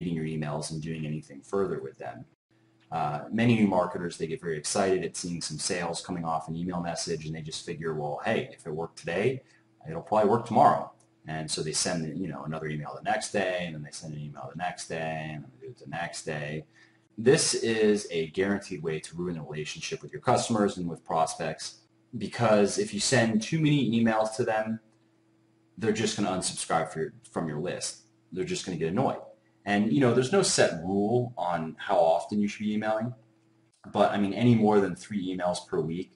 reading your emails and doing anything further with them. Many new marketers, they get very excited at seeing some sales coming off an email message, and they just figure, well, hey, if it worked today, it'll probably work tomorrow. And so they send, another email the next day, and then they send an email the next day, and then they do it the next day. This is a guaranteed way to ruin the relationship with your customers and with prospects, because if you send too many emails to them, they're just going to unsubscribe from your list. They're just going to get annoyed. And there's no set rule on how often you should be emailing, but I mean, any more than 3 emails per week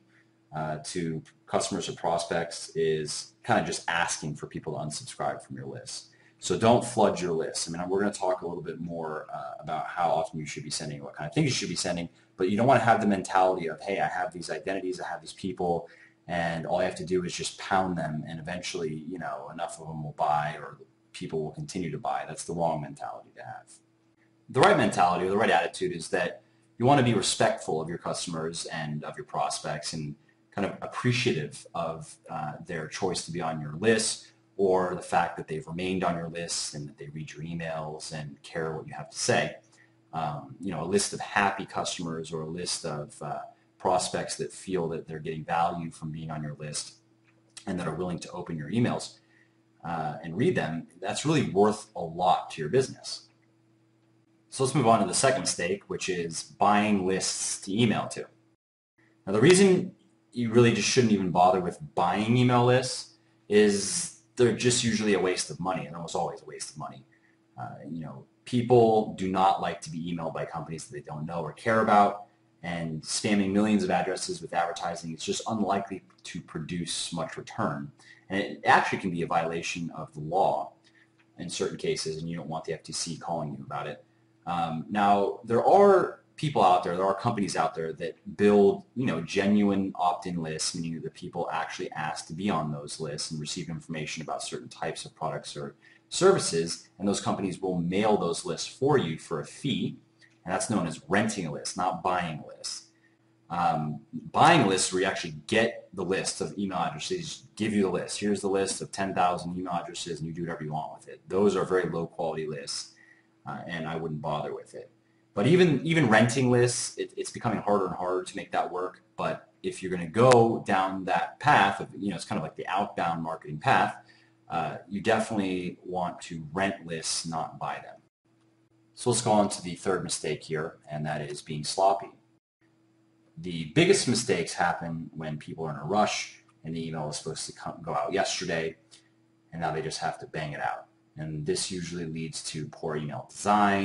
to customers or prospects is kind of just asking for people to unsubscribe from your list. So don't flood your list. I mean, we're going to talk a little bit more about how often you should be sending, what kind of things you should be sending, but you don't want to have the mentality of, hey, I have these identities, I have these people, and all I have to do is just pound them, and eventually, enough of them will buy, or people will continue to buy. That's the wrong mentality to have. The right mentality, or the right attitude, is that you want to be respectful of your customers and of your prospects, and kind of appreciative of their choice to be on your list, or the fact that they've remained on your list and that they read your emails and care what you have to say. A list of happy customers, or a list of prospects that feel that they're getting value from being on your list and that are willing to open your emails and read them, that's really worth a lot to your business. So let's move on to the second mistake, which is buying lists to email to. Now, the reason you really just shouldn't even bother with buying email lists is they're just usually a waste of money, and almost always a waste of money. People do not like to be emailed by companies that they don't know or care about, and spamming millions of addresses with advertising is just unlikely to produce much return. And it actually can be a violation of the law in certain cases, and you don't want the FTC calling you about it. Now, there are people out there are companies out there that build, genuine opt-in lists, meaning that people actually ask to be on those lists and receive information about certain types of products or services, and those companies will mail those lists for you for a fee, and that's known as renting a list, not buying a list. Buying lists where you actually get the list of email addresses, give you the list. Here's the list of 10,000 email addresses, and you do whatever you want with it. Those are very low quality lists, and I wouldn't bother with it. But even renting lists, it's becoming harder and harder to make that work. But if you're going to go down that path of, it's kind of like the outbound marketing path, you definitely want to rent lists, not buy them. So let's go on to the third mistake here, and that is being sloppy. The biggest mistakes happen when people are in a rush and the email is supposed to go out yesterday, and now they just have to bang it out. And this usually leads to poor email design,